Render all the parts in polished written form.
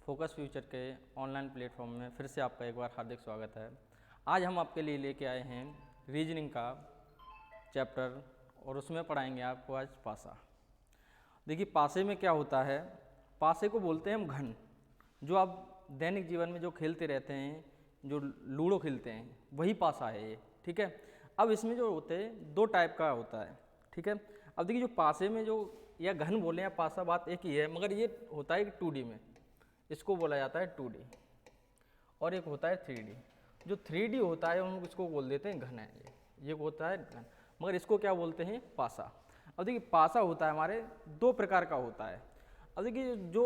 Focus future के online platform में फिर से आपका एक बार हार्दिक स्वागत है। आज हम आपके लिए लेके आए हैं रीजनिंग का चैप्टर और उसमें पढ़ाएंगे आपको आज पासा। देखिए पासे में क्या होता है, पासे को बोलते हैं हम घन, जो आप दैनिक जीवन में जो खेलते रहते हैं, जो लूडो खेलते हैं, वही पासा है ये। ठीक है, अब इसमें जो होते हैं दो टाइप का होता है। ठीक है, अब देखिए जो पासे में जो या घन बोले या पासा, बात एक ही है, मगर ये होता है 2D में, इसको बोला जाता है 2D, और एक होता है 3D। जो 3D होता है हम इसको बोल देते हैं घन है, ये होता है घन, मगर इसको क्या बोलते हैं पासा। अब देखिए पासा होता है हमारे दो प्रकार का होता है। अब देखिए जो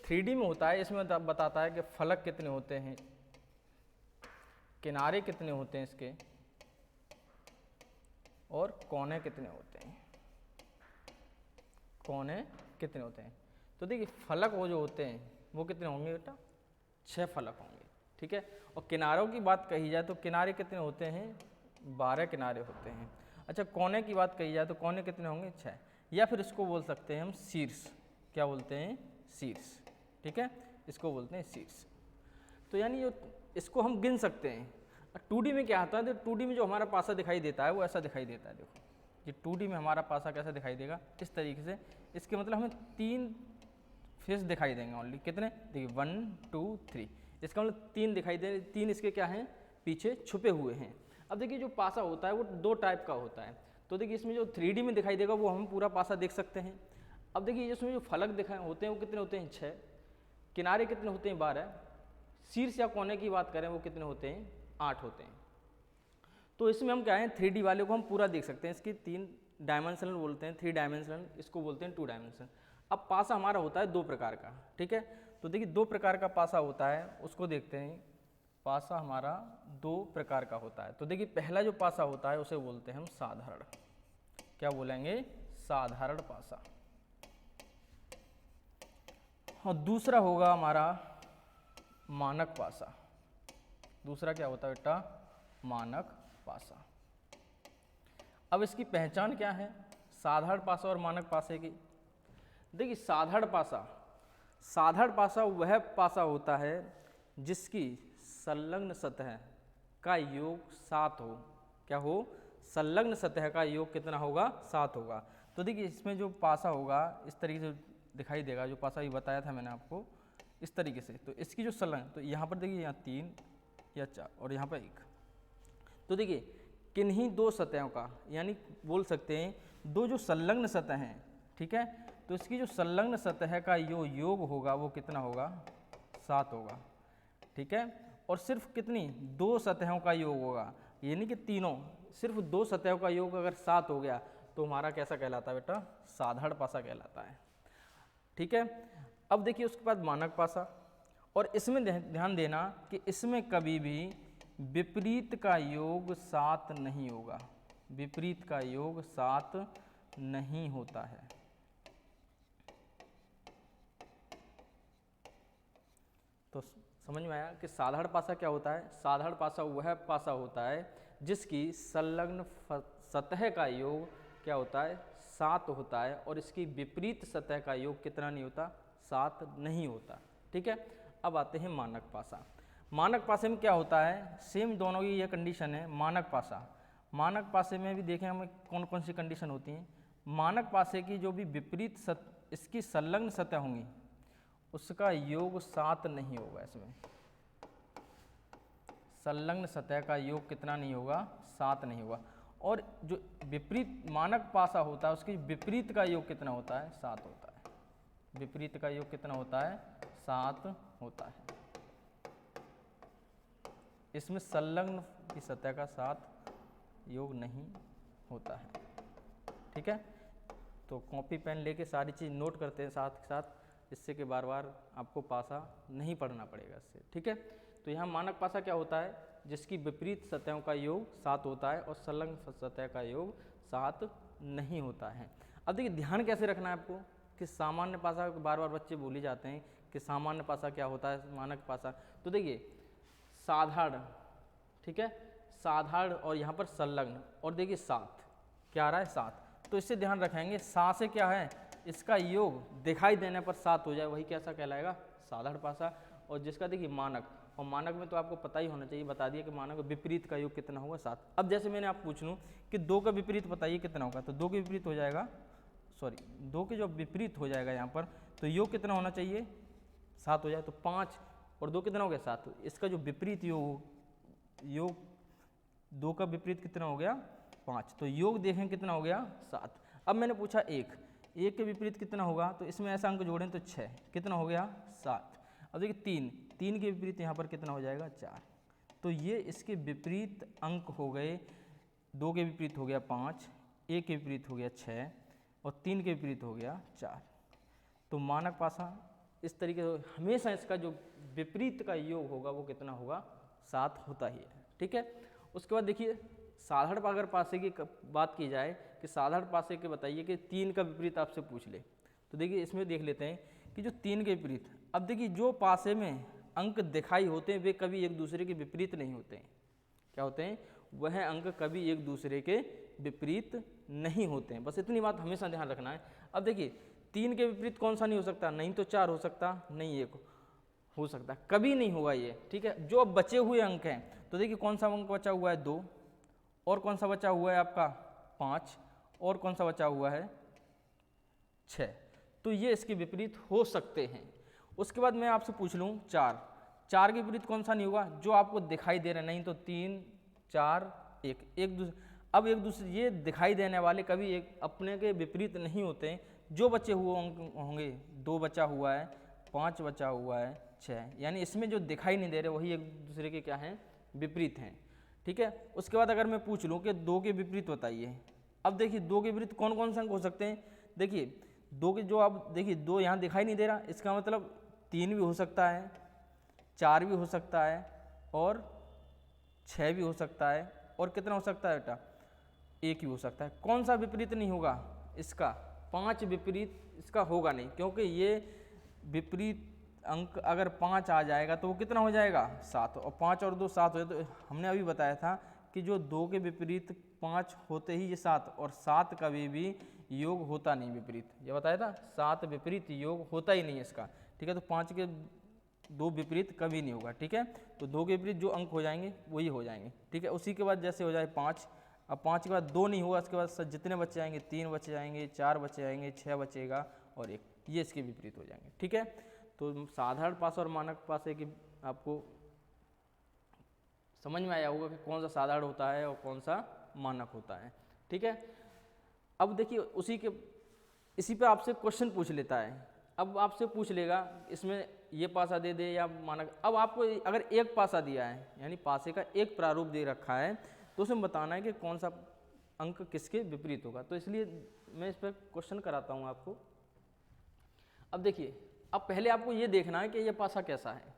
3D में होता है इसमें बताता है कि फलक कितने होते हैं, किनारे कितने होते हैं इसके, और कोने कितने होते हैं, कोने कितने होते हैं। तो देखिए फलक वो जो होते हैं वो कितने होंगे बेटा, 6 फलक होंगे। ठीक है, और किनारों की बात कही जाए तो किनारे कितने होते हैं, 12 किनारे होते हैं। अच्छा, कोने की बात कही जाए तो कोने कितने होंगे, 6, या फिर इसको बोल सकते हैं हम शीर्ष। क्या बोलते हैं, शीर्ष। ठीक है, इसको बोलते हैं शीर्ष। तो यानी जो इसको हम गिन सकते हैं। 2D में क्या आता है, तो 2D में जो हमारा पासा दिखाई देता है वो ऐसा दिखाई देता है। देखो ये 2D में हमारा पासा कैसा दिखाई देगा, इस तरीके से। इसके मतलब हमें 3 फेस दिखाई देंगे ओनली। कितने, देखिए 1 2 3, इसका मतलब 3 दिखाई दे, 3 इसके क्या हैं, पीछे छुपे हुए हैं। अब देखिए जो पासा होता है वो 2 टाइप का होता है। तो देखिए इसमें जो 3D में दिखाई देगा वो हम पूरा पासा देख सकते हैं। अब देखिए इसमें जो फलक दिखाए होते हैं वो कितने होते हैं, 6, किनारे कितने होते हैं, 12, शीर्ष या कोने की बात करें वो कितने होते हैं, 8 होते हैं। तो इसमें हम क्या है, 3D वाले को हम पूरा देख सकते हैं। इसकी 3 डायमेंशनल बोलते हैं, 3 डायमेंशनल, इसको बोलते हैं 2 डायमेंशनल। अब पासा हमारा होता है 2 प्रकार का। ठीक है, तो देखिए 2 प्रकार का पासा होता है, उसको देखते हैं। पासा हमारा 2 प्रकार का होता है। तो देखिए पहला जो पासा होता है उसे बोलते हैं हम साधारण। क्या बोलेंगे, साधारण पासा। और दूसरा होगा हमारा मानक पासा। दूसरा क्या होता है बेटा, मानक पासा। अब इसकी पहचान क्या है, साधारण पासा और मानक पासे की। देखिए साधारण पासा वह पासा होता है जिसकी संलग्न सतह का योग 7 हो। क्या हो, संलग्न सतह का योग कितना होगा, 7 होगा। तो देखिए इसमें जो पासा होगा इस तरीके से दिखाई देगा, जो पासा ये बताया था मैंने आपको, इस तरीके से। तो इसकी जो संलग्न, तो यहाँ पर देखिए यहाँ 3 या 4 और यहाँ पर 1। तो देखिए किन्हीं 2 सतहों का, यानी बोल सकते हैं 2 जो संलग्न सतह हैं। ठीक है, तो इसकी जो संलग्न सतह का जो योग होगा वो कितना होगा, 7 होगा। ठीक है, और सिर्फ कितनी, 2 सतहों का योग होगा, यानी कि तीनों, सिर्फ 2 सतहों का योग अगर 7 हो गया तो हमारा कैसा कहलाता है बेटा, साधारण पासा कहलाता है। ठीक है, अब देखिए उसके बाद मानक पासा। और इसमें ध्यान देना कि इसमें कभी भी विपरीत का योग 7 नहीं होगा, विपरीत का योग 7 नहीं होता है। तो समझ में आया कि साधारण पासा क्या होता है। साधारण पासा वह पासा होता है जिसकी संलग्न सतह का योग क्या होता है, 7 होता है, और इसकी विपरीत सतह का योग कितना नहीं होता, 7 नहीं होता। ठीक है, अब आते हैं मानक पासा। मानक पासे में क्या होता है, सेम दोनों की ये कंडीशन है। मानक पासा, मानक पासे में भी देखें हमें कौन कौन सी कंडीशन होती हैं। मानक पासे की जो भी विपरीत इसकी संलग्न सतह होंगी उसका योग 7 नहीं होगा। इसमें संलग्न सतह का योग कितना नहीं होगा, 7 नहीं होगा। और जो विपरीत मानक पासा होता है उसकी विपरीत का योग कितना होता है, 7 होता है। विपरीत का योग कितना होता है, 7 होता है। इसमें संलग्न की सतह का 7 योग नहीं होता है। ठीक है, तो कॉपी पेन लेके सारी चीज़ नोट करते हैं साथ के साथ, इससे कि बार बार आपको पासा नहीं पढ़ना पड़ेगा इससे। ठीक है, तो यहाँ मानक पासा क्या होता है, जिसकी विपरीत सतहों का योग 7 होता है और संलग्न सतह का योग 7 नहीं होता है। अब देखिए ध्यान कैसे रखना है आपको कि सामान्य पासा, बार बार बच्चे भूल ही जाते हैं कि सामान्य पासा क्या होता है, मानक पासा। तो देखिए साधारण, ठीक है, साधारण और यहाँ पर संलग्न, और देखिए 7 क्या आ रहा है, 7। तो इससे ध्यान रखेंगे 7 से क्या है, इसका योग दिखाई देने पर 7 हो जाए, वही कैसा कहलाएगा, साधारण पासा, और जिसका देखिए मानक, और मानक में तो आपको पता ही होना चाहिए, बता दिया कि मानक विपरीत का योग कितना होगा 7। अब जैसे मैंने आप पूछ लूँ कि 2 का विपरीत बताइए कितना होगा, तो 2 के विपरीत हो जाएगा, सॉरी 2 के जो विपरीत हो जाएगा यहाँ पर, तो योग कितना होना चाहिए 7 हो जाए, तो 5 और 2 कितना हो गया 7। तो इसका जो विपरीत योग 2 का विपरीत कितना हो गया 5, तो योग देखें कितना हो गया 7। अब मैंने पूछा 1 के विपरीत कितना होगा, तो इसमें ऐसा अंक जोड़ें तो 6, कितना हो गया 7। अब देखिए 3 के विपरीत यहाँ पर कितना हो जाएगा 4, तो ये इसके विपरीत अंक हो गए। 2 के विपरीत हो गया 5, 1 के विपरीत हो गया 6 और 3 के विपरीत हो गया 4। तो मानक पासा इस तरीके से हमेशा इसका जो विपरीत का योग होगा वो कितना होगा 7 होता ही है, ठीक है। उसके बाद देखिए साधारण अगर पासे की बात की जाए कि साधारण पासे के बताइए कि 3 का विपरीत आपसे पूछ ले, तो देखिए इसमें देख लेते हैं कि जो 3 के विपरीत, अब देखिए जो पासे में अंक दिखाई होते हैं वे कभी एक दूसरे के विपरीत नहीं होते हैं। क्या होते हैं, वह अंक कभी एक दूसरे के विपरीत नहीं होते हैं, बस इतनी बात हमेशा ध्यान रखना है। अब देखिए 3 के विपरीत कौन सा नहीं हो सकता, नहीं तो 4 हो सकता, नहीं 1 हो सकता, कभी नहीं होगा ये, ठीक है। जो अब बचे हुए अंक हैं, तो देखिए कौन सा अंक बचा हुआ है 2, और कौन सा बचा हुआ है आपका 5, और कौन सा बचा हुआ है 6, तो ये इसके विपरीत हो सकते हैं। उसके बाद मैं आपसे पूछ लूँ 4 के विपरीत कौन सा नहीं होगा, जो आपको दिखाई दे रहा है, नहीं तो 3 4 1 एक दूसरे, अब एक दूसरे ये दिखाई देने वाले कभी एक अपने के विपरीत नहीं होते हैं। जो बचे हुए अंक होंगे, 2 बचा हुआ है, 5 बचा हुआ है, 6, यानी इसमें जो दिखाई नहीं दे रहे वही एक दूसरे के क्या हैं, विपरीत हैं, ठीक है। उसके बाद अगर मैं पूछ लूँ कि 2 के विपरीत बताइए, अब देखिए 2 के विपरीत कौन कौन से अंक हो सकते हैं। देखिए 2 के जो आप देखिए 2 यहाँ दिखाई नहीं दे रहा, इसका मतलब 3 भी हो सकता है, 4 भी हो सकता है, और 6 भी हो सकता है, और कितना हो सकता है बेटा 1 ही हो सकता है। कौन सा विपरीत नहीं होगा इसका, 5 विपरीत इसका होगा नहीं, क्योंकि ये विपरीत अंक अगर 5 आ जाएगा तो वो कितना हो जाएगा 7, और 5 और 2 7 हो जाए। तो हमने अभी बताया था कि जो 2 के विपरीत 5 होते ही ये 7, और 7 कभी भी योग होता नहीं विपरीत, ये बताया था 7 विपरीत योग होता ही नहीं है इसका, ठीक है। तो 5 के 2 विपरीत कभी नहीं होगा, ठीक है। तो 2 के विपरीत जो अंक हो जाएंगे वही हो जाएंगे, ठीक है। उसी के बाद जैसे हो जाए 5, अब 5 के बाद 2 नहीं होगा, उसके बाद जितने बचे जाएंगे 3 बचे जाएंगे, 4 बचे जाएंगे, 6 बचेगा और 1, ये इसके विपरीत हो जाएंगे, ठीक है। तो साधारण पासा और मानक पासे की आपको समझ में आया होगा कि कौन सा साधारण होता है और कौन सा मानक होता है, ठीक है। अब देखिए इसी पे आपसे क्वेश्चन पूछ लेता है। अब आपसे पूछ लेगा इसमें ये पासा दे दे या मानक। अब आपको अगर एक पासा दिया है, यानी पासे का एक प्रारूप दे रखा है, तो उसमें बताना है कि कौन सा अंक किसके विपरीत होगा। तो इसलिए मैं इस पर क्वेश्चन कराता हूँ आपको। अब देखिए, अब पहले आपको ये देखना है कि ये पासा कैसा है।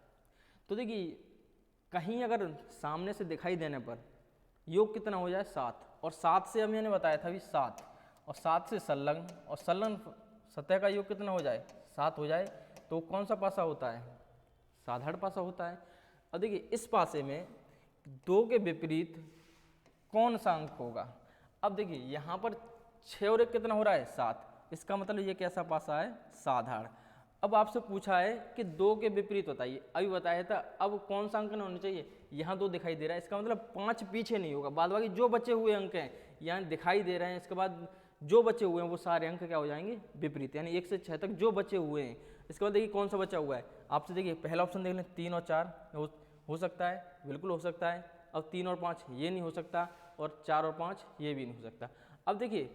तो देखिए कहीं अगर सामने से दिखाई देने पर योग कितना हो जाए 7, और 7 से अब मैंने बताया था अभी 7, और 7 से संलग्न, और संलग्न सतह का योग कितना हो जाए 7 हो जाए, तो कौन सा पासा होता है, साधारण पासा होता है। अब देखिए इस पासे में 2 के विपरीत कौन सा अंक होगा। अब देखिए यहाँ पर 6 और 1 कितना हो रहा है 7, इसका मतलब ये कैसा पासा है, साधारण। अब आपसे पूछा है कि 2 के विपरीत बताइए, अभी बताया था, अब कौन सा अंक न होना चाहिए, यहाँ 2 दिखाई दे रहा है, इसका मतलब 5 पीछे नहीं होगा, बाद बाकी जो बचे हुए अंक हैं यहाँ दिखाई दे रहे हैं, इसके बाद जो बचे हुए हैं वो सारे अंक क्या हो जाएंगे, विपरीत, यानी 1 से 6 तक जो बचे हुए हैं। इसके बाद देखिए कौन सा बचा हुआ है, आपसे देखिए पहला ऑप्शन देख लें, 3 और 4 हो सकता है, बिल्कुल हो सकता है। अब 3 और 5 ये नहीं हो सकता, और 4 और 5 ये भी नहीं हो सकता। अब देखिए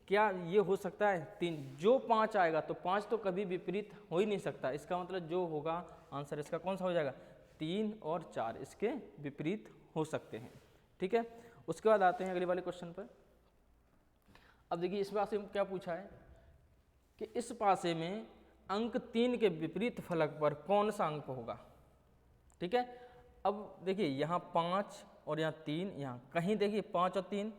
क्या ये हो सकता है 3, जो 5 आएगा तो 5 तो कभी विपरीत हो ही नहीं सकता, इसका मतलब जो होगा आंसर इसका कौन सा हो जाएगा, 3 और 4 इसके विपरीत हो सकते हैं, ठीक है। उसके बाद आते हैं अगले वाले क्वेश्चन पर। अब देखिए इस पासे में क्या पूछा है कि इस पासे में अंक 3 के विपरीत फलक पर कौन सा अंक होगा, ठीक है। अब देखिए यहाँ 5 और यहाँ 3, यहाँ कहीं देखिए 5 और 3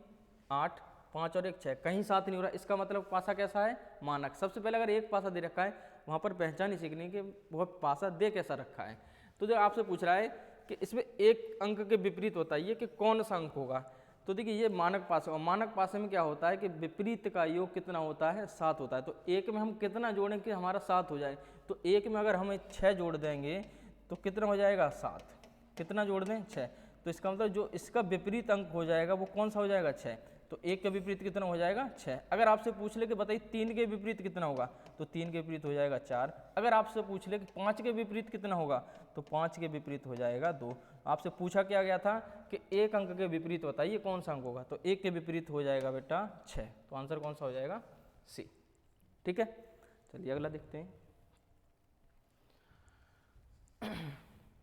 8, 5 और 1 6, कहीं 7 नहीं हो रहा, इसका मतलब पासा कैसा है, मानक। सबसे पहले अगर एक पासा दे रखा है वहाँ पर पहचान ही सीखनी कि वह पासा दे कैसा रखा है। तो जो आपसे पूछ रहा है कि इसमें एक अंक के विपरीत बताइए कि कौन सा अंक होगा। तो देखिए ये मानक पासे, और मानक पासे में क्या होता है कि विपरीत का योग कितना होता है, 7 होता है। तो एक में हम कितना जोड़ें कि हमारा 7 हो जाए, तो एक में अगर हम 6 जोड़ देंगे तो कितना हो जाएगा, 7। कितना जोड़ दें, 6। तो इसका मतलब जो इसका विपरीत अंक हो जाएगा वो कौन सा हो जाएगा, 6। तो एक के विपरीत कितना हो जाएगा, 6। अगर आपसे पूछ ले कि बताइए 3 के विपरीत कितना होगा, तो 3 के विपरीत हो जाएगा 4। अगर आपसे पूछ ले कि 5 के विपरीत कितना होगा, तो 5 के विपरीत हो जाएगा 2। आपसे पूछा क्या गया था कि एक अंक के विपरीत बताइए कौन सा अंक होगा, तो एक के विपरीत हो जाएगा बेटा 6। तो आंसर कौन सा हो जाएगा, सी। ठीक है, चलिए अगला देखते हैं।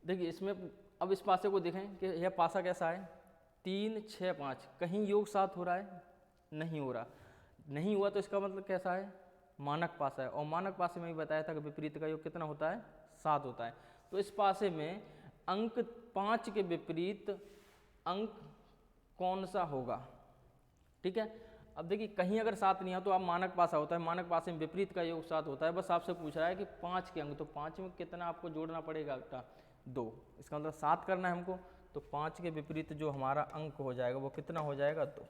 देखिए इसमें अब इस पासे को देखें कि यह पासा कैसा है, 3 6 5, कहीं योग 7 हो रहा है, नहीं हो रहा, नहीं हुआ तो इसका मतलब कैसा है, मानक पासा है। और मानक पासे में भी बताया था कि विपरीत का योग कितना होता है, 7 होता है। तो इस पासे में अंक 5 के विपरीत अंक कौन सा होगा, ठीक है। अब देखिए कहीं अगर 7 नहीं है तो आप मानक पासा होता है, मानक पासे में विपरीत का योग 7 होता है। बस आपसे पूछ रहा है कि 5 के अंक, तो 5 में कितना आपको जोड़ना पड़ेगा बेटा, 2। इसका मतलब 7 करना है हमको, तो 5 के विपरीत जो हमारा अंक हो जाएगा वो कितना हो जाएगा, 2।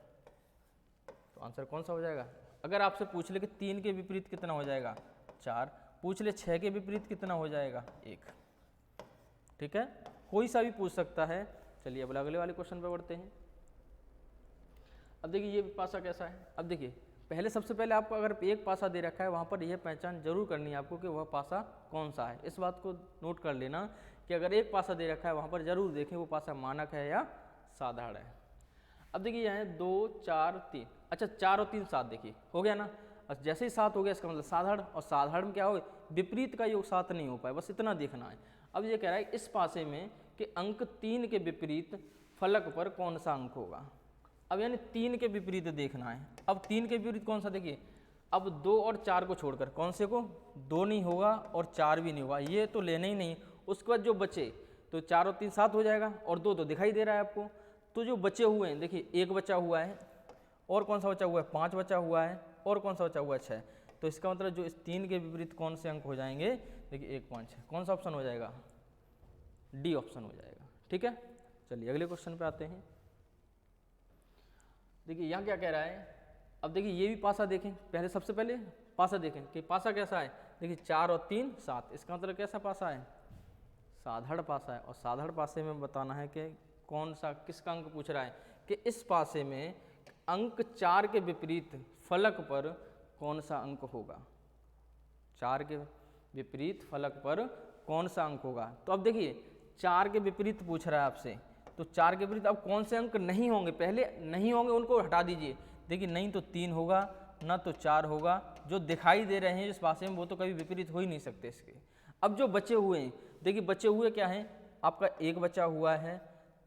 तो आंसर कौन सा हो जाएगा। अगर आपसे पूछ ले कि 3 के विपरीत कितना हो जाएगा, 4। पूछ ले 6 के विपरीत कितना हो जाएगा, 1। ठीक है, कोई सा भी पूछ सकता है। चलिए अब अगले वाले क्वेश्चन पे बढ़ते हैं। अब देखिए ये पासा कैसा है। अब देखिए पहले सबसे पहले आपको अगर एक पासा दे रखा है वहाँ पर यह पहचान जरूर करनी है आपको कि वह पासा कौन सा है। इस बात को नोट कर लेना कि अगर एक पासा दे रखा है वहाँ पर जरूर देखें वो पासा मानक है या साधारण है। अब देखिए यहाँ 2 4 3, अच्छा 4 और 3 7, देखिए हो गया ना। और जैसे ही 7 हो गया इसका मतलब साधारण, और साधारण में क्या हो, विपरीत का योग 7 नहीं हो पाए, बस इतना देखना है। अब ये कह रहा है इस पासे में कि अंक 3 के विपरीत फलक पर कौन सा अंक होगा। अब यानी 3 के विपरीत देखना है। अब 3 के विपरीत कौन सा, देखिए अब 2 और 4 को छोड़कर, कौन से को, 2 नहीं होगा और 4 भी नहीं होगा, ये तो लेना ही नहीं। उसके बाद जो बचे, तो 4 और 3 7 हो जाएगा, और 2 तो दिखाई दे रहा है आपको। तो जो बचे हुए हैं, देखिए 1 बचा हुआ है, और कौन सा बचा हुआ है, 5 बचा हुआ है, और कौन सा बचा हुआ है, 6। तो इसका मतलब जो इस 3 के विपरीत कौन से अंक हो जाएंगे, देखिए 1 5 6, कौन सा ऑप्शन हो जाएगा, डी ऑप्शन हो जाएगा। ठीक है, चलिए अगले क्वेश्चन पे आते हैं। देखिए यहाँ क्या कह रहा है। अब देखिए ये भी पासा देखें, पहले सबसे पहले पासा देखें कि पासा कैसा है। देखिए 4 और 3 7, इसका मतलब कैसा पासा है, साधारण पासा है। और साधारण पासे में बताना है कि कौन सा, किसका अंक पूछ रहा है कि इस पासे में अंक 4 के विपरीत फलक पर कौन सा अंक होगा, 4 के विपरीत फलक पर कौन सा अंक होगा। तो अब देखिए 4 के विपरीत पूछ रहा है आपसे, तो 4 के विपरीत अब कौन से अंक नहीं होंगे, पहले नहीं होंगे उनको हटा दीजिए। देखिए नहीं तो 3 होगा, ना तो 4 होगा, जो दिखाई दे रहे हैं इस पासे में वो तो कभी विपरीत हो ही नहीं सकते इसके। अब जो बचे हुए हैं, देखिए बचे हुए क्या हैं, आपका 1 बचा हुआ है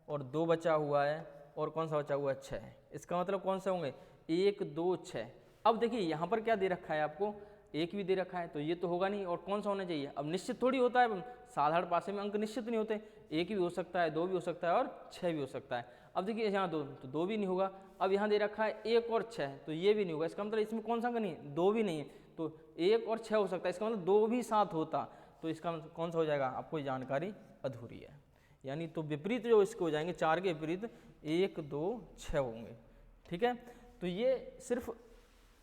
और 2 बचा हुआ है, और कौन सा बचा हुआ है, 6। इसका मतलब कौन से होंगे, 1 2 6। अब देखिए यहाँ पर क्या दे रखा है आपको, 1 भी दे रखा है, तो ये तो होगा नहीं, और कौन सा होना चाहिए। अब निश्चित थोड़ी होता है, साधारण पासे में अंक निश्चित नहीं होते, 1 भी हो सकता है, 2 भी हो सकता है, और 6 भी हो सकता है। अब देखिए यहाँ 2, तो 2 भी नहीं होगा। अब यहाँ दे रखा है 1 और 6, तो ये भी नहीं होगा। इसका मतलब इसमें कौन सा अंक नहीं, 2 भी नहीं है, तो 1 और 6 हो सकता है। इसका मतलब 2 भी 7 होता, तो इसका मतलब कौन सा हो जाएगा, आपको जानकारी अधूरी है। यानी तो विपरीत जो इसके हो जाएंगे, 4 के विपरीत 1 2 6 होंगे। ठीक है, तो ये सिर्फ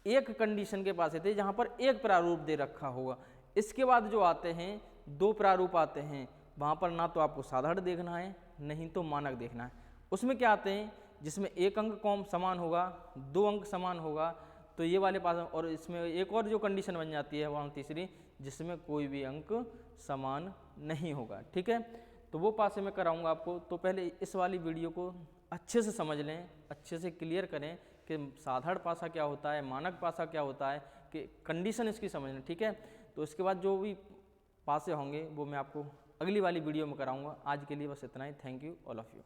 एक कंडीशन के पास थे जहाँ पर एक प्रारूप दे रखा होगा। इसके बाद जो आते हैं 2 प्रारूप आते हैं, वहाँ पर ना तो आपको साधारण देखना है, नहीं तो मानक देखना है। उसमें क्या आते हैं, जिसमें एक अंक कौन समान होगा, 2 अंक समान होगा, तो ये वाले पास। और इसमें एक और जो कंडीशन बन जाती है वहाँ तीसरी, जिसमें कोई भी अंक समान नहीं होगा। ठीक है, तो वो पासे में कराऊंगा आपको। तो पहले इस वाली वीडियो को अच्छे से समझ लें, अच्छे से क्लियर करें कि साधारण पासा क्या होता है, मानक पासा क्या होता है, कि कंडीशन इसकी समझ लें। ठीक है, तो इसके बाद जो भी पासे होंगे वो मैं आपको अगली वाली वीडियो में कराऊंगा। आज के लिए बस इतना ही। Thank you all of you.